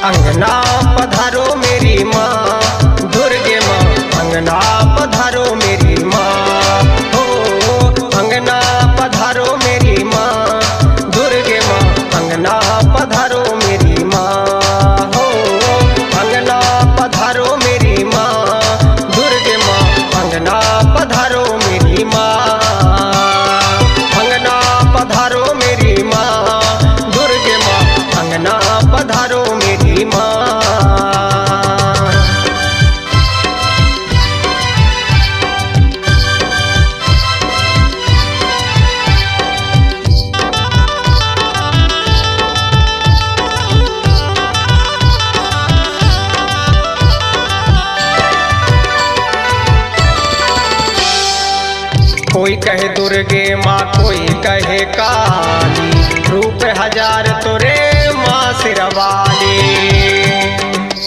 अंगना पधारो मेरी माँ दुर्गे माँ, अंगना पधारो मेरी माँ हो, अंगना पधारो मेरी माँ दुर्गे माँ, अंगना पधारो मेरी माँ हो, अंगना पधारो मेरी माँ दुर्गे माँ, अंगना पधारो मेरी माँ, अंगना पधारो मेरी माँ दुर्गे माँ, अंगना पधारो मेरी माँ। कोई कहे दुर्गे माँ कोई कहे काली, रूप हजार तोरे माँ सिरवाली।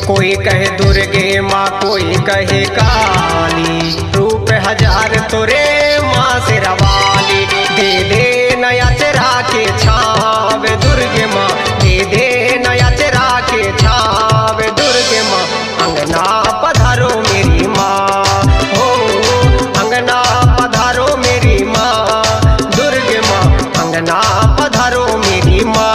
कोई कहे दुर्गे माँ कोई कहे काली, रूप हजार तोरे माँ सिरवाली। दे दे नया चेहरा के छाव दुर्गे माँ, दे दे नया चेहरा के छाव दुर्गे माँ, अंगना पधारो मेरी माँ हो, अंगना पधारो मेरी माँ दुर्गे माँ, अंगना पधारो मेरी माँ।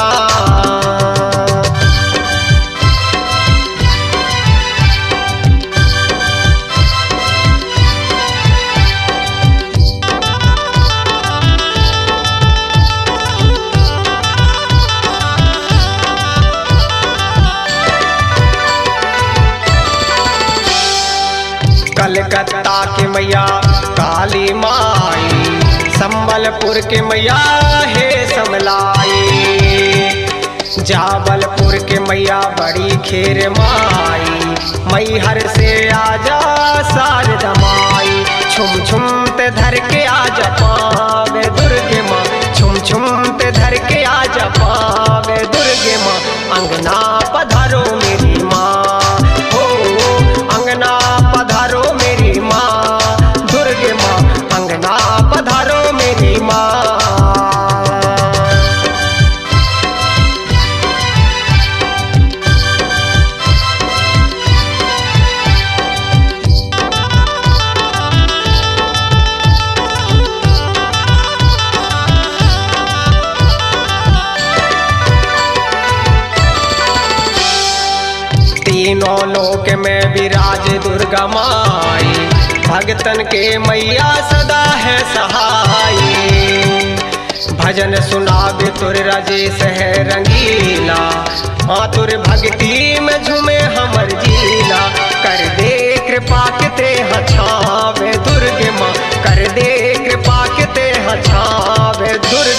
कलकत्ता के मैया काली माई, संबलपुर के मैया है समलाई, जाबलपुर के मैया बड़ी खेर माई, मैहर से आजा शारदा माई। छुम छुम ते धर के आजा पावे दुर्गे माँ, छुम छुम ते धर के आजा पावे दुर्गे माँ, अंगना पधारो मेरी माँ हो, अंगना पधारो मेरी माँ दुर्गे माँ, अंगना पधारो मेरी माँ। तीनों लोक में विराज दुर्गा माई, भगतन के मैया सदा है सहाई। भजन सुनावे तुर राजेश है रंगीला, तुर भक्ति में झूमे हमर जीला। कर दे कृपा के ते छावे दुर्गे माँ, कर दे कृपा के ते छावे दुर्गे